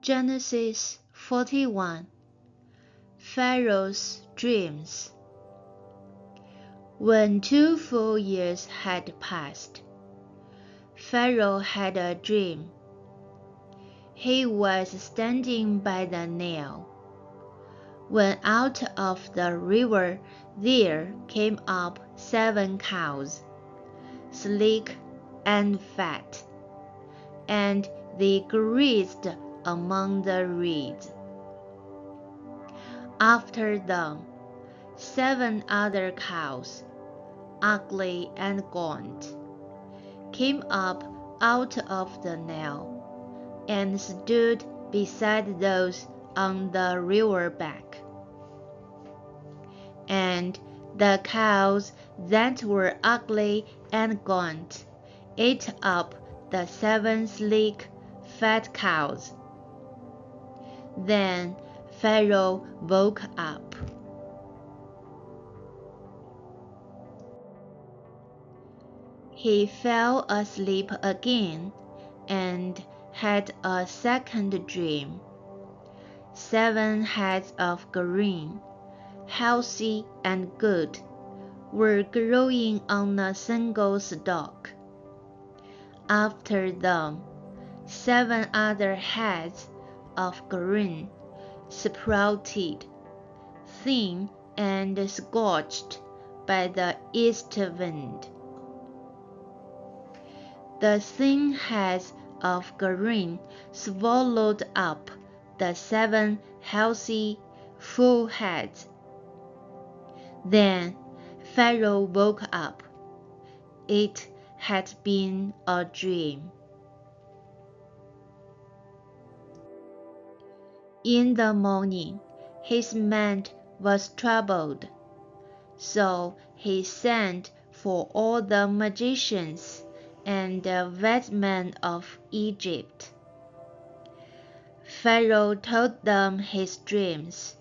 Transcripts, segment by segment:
Genesis 41. Pharaoh's dreams. When 2 full years had passed, Pharaoh had a dream. He was standing by the Nile, when out of the river there came up 7 cows, sleek and fat, and they grazed among the reeds. After them, 7 other cows, ugly and gaunt, came up out of the Nile, and stood beside those on the river bank. And the cows that were ugly and gaunt ate up the 7 sleek, fat cows. Then Pharaoh woke up. He fell asleep again and had a second dream. 7 heads of grain, healthy and good, were growing on a single stalk. After them, 7 other heads of grain sprouted, thin and scorched by the east wind. The thin heads of grain swallowed up the 7 healthy, full heads. Then Pharaoh woke up. It had been a dream. In the morning, his mind was troubled, so he sent for all the magicians and the wise men of Egypt. Pharaoh told them his dreams,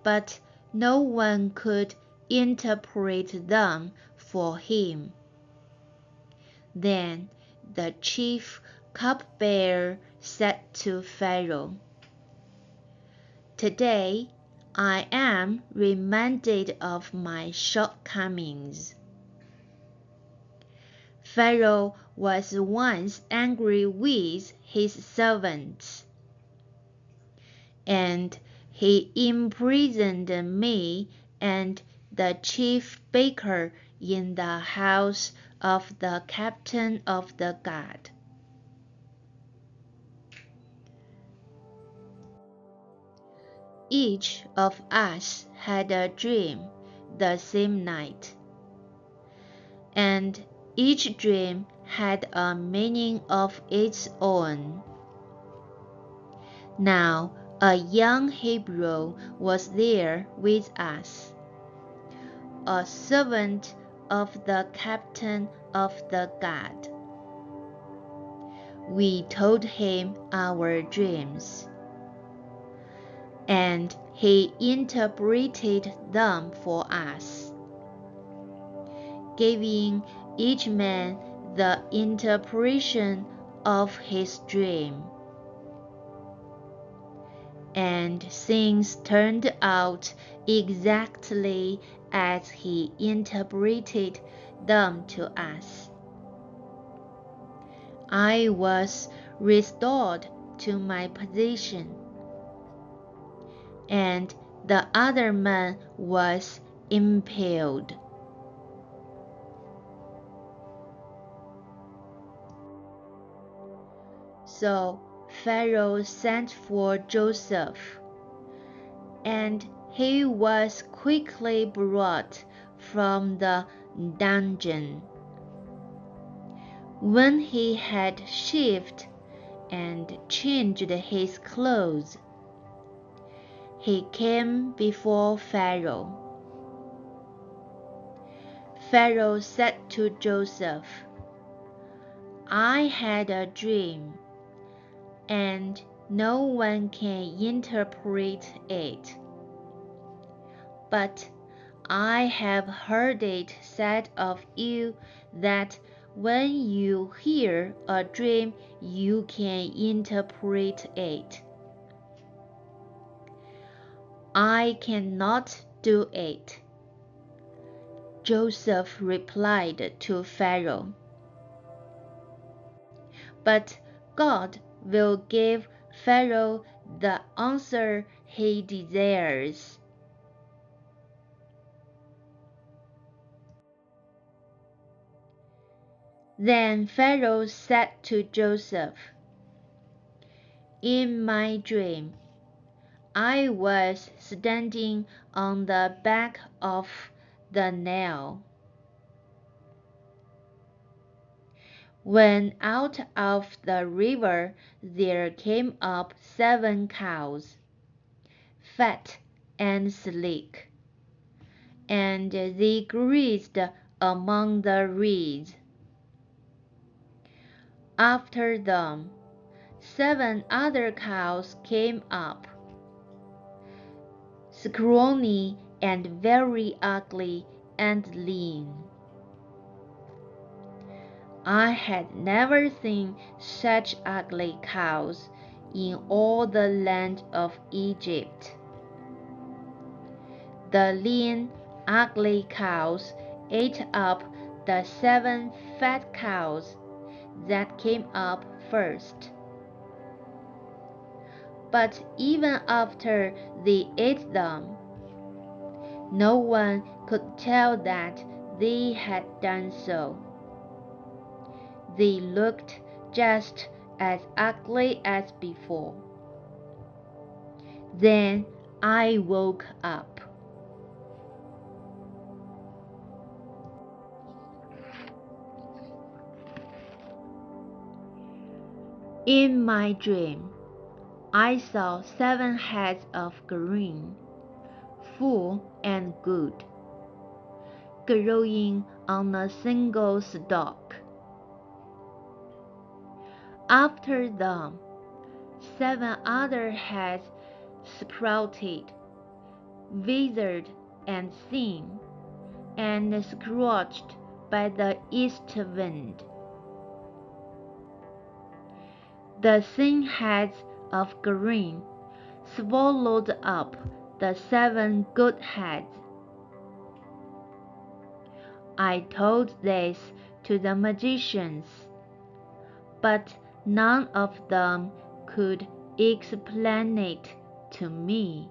but no one could interpret them for him. Then the chief cupbearer said to Pharaoh, "Today I am reminded of my shortcomings." Pharaoh was once angry with his servants, and he imprisoned me and the chief baker in the house of the captain of the guard. Each of us had a dream the same night, and each dream had a meaning of its own. Now a young Hebrew was there with us, a servant of the captain of the guard. We told him our dreams, and he interpreted them for us, giving each man the interpretation of his dream. And things turned out exactly as he interpreted them to us. I was restored to my position, and the other man was impaled. So Pharaoh sent for Joseph, and he was quickly brought from the dungeon. When he had shaved and changed his clothes, he came before Pharaoh. Pharaoh said to Joseph, "I had a dream, and no one can interpret it. But I have heard it said of you that when you hear a dream, you can interpret it. I cannot do it, Joseph replied to Pharaoh. But God will give Pharaoh the answer he desires. Then Pharaoh said to Joseph, "In my dream, I was standing on the back of the Nile, when out of the river there came up 7 cows, fat and sleek, and they grazed among the reeds. After them, 7 other cows came up, scrawny and very ugly and lean. I had never seen such ugly cows in all the land of Egypt. The lean, ugly cows ate up the 7 fat cows that came up first. But even after they ate them, no one could tell that they had done so. They looked just as ugly as before. Then I woke up. In my dream, I saw 7 heads of grain, full and good, growing on a single stalk. After them, 7 other heads sprouted, withered and thin, and scorched by the east wind. The thin heads of grain swallowed up the 7 good heads. I told this to the magicians, but none of them could explain it to me.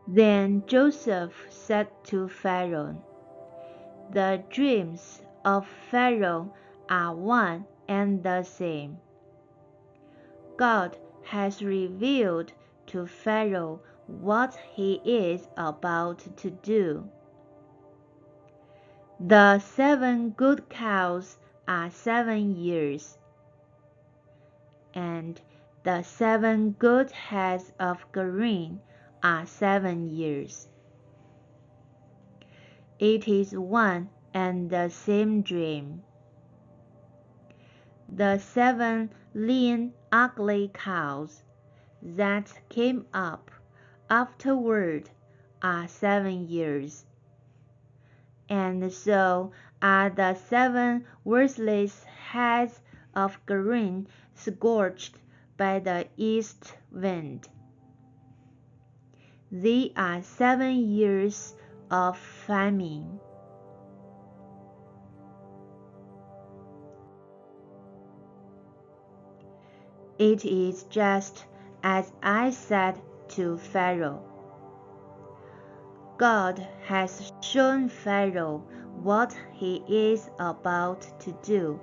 Then Joseph said to Pharaoh, "The dreams of Pharaoh are one and the same. God has revealed to Pharaoh what he is about to do. The 7 good cows are 7 years, and the 7 good heads of grain are 7 years. It is one and the same dream. The 7 lean, ugly cows that came up afterward are 7 years, and so are the 7 worthless heads of grain scorched by the east wind. They are 7 years of famine." It is just as I said to Pharaoh. God has shown Pharaoh what he is about to do.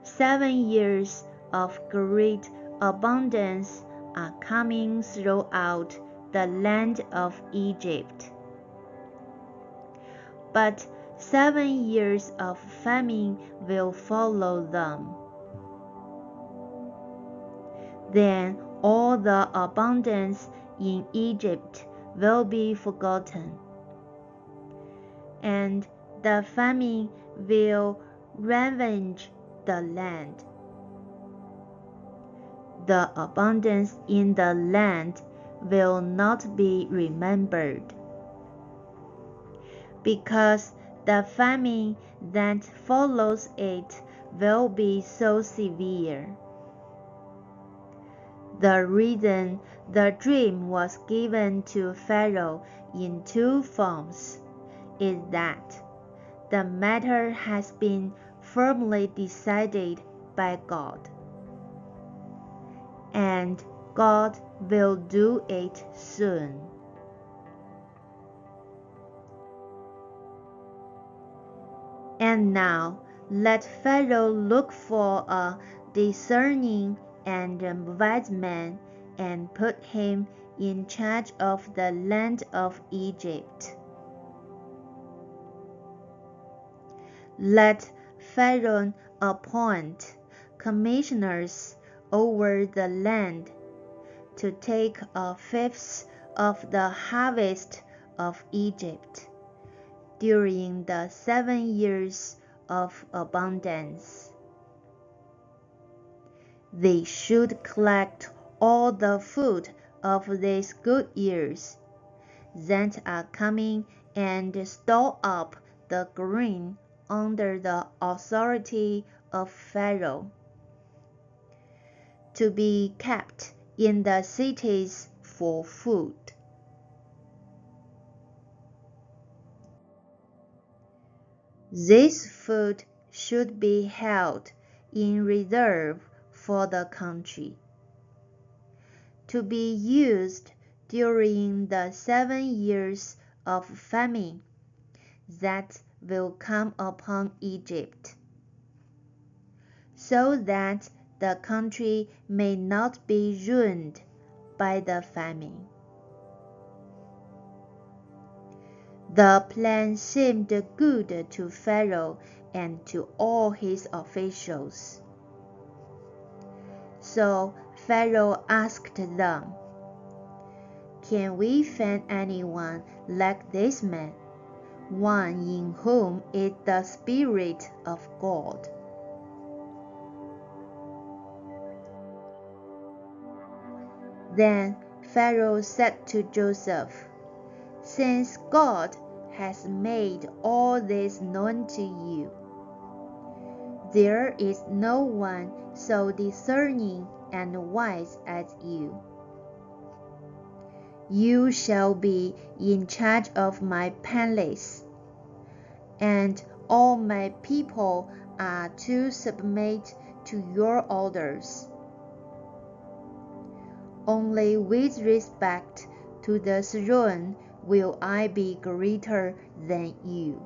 7 years of great abundance are coming throughout the land of Egypt. But 7 years of famine will follow them. Then all the abundance in Egypt will be forgotten, and the famine will ravage the land. The abundance in the land will not be remembered. because the famine that follows it will be so severe. The reason the dream was given to Pharaoh in two forms is that the matter has been firmly decided by God, and God will do it soon. And now let Pharaoh look for a discerning and wise man and put him in charge of the land of Egypt. Let Pharaoh appoint commissioners over the land to take a fifth of the harvest of Egypt during the 7 years of abundance. They should collect all the food of these good years that are coming and store up the grain under the authority of Pharaoh, to be kept in the cities for food. This food should be held in reserve for the country, to be used during the 7 years of famine that will come upon Egypt, so that the country may not be ruined by the famine. The plan seemed good to Pharaoh and to all his officials. So Pharaoh asked them, "Can we find anyone like this man, one in whom is the Spirit of God?" Then Pharaoh said to Joseph, "Since God has made all this known to you, there is no one so discerning and wise as you. You shall be in charge of my palace, and all my people are to submit to your orders. Only with respect to the throne will I be greater than you."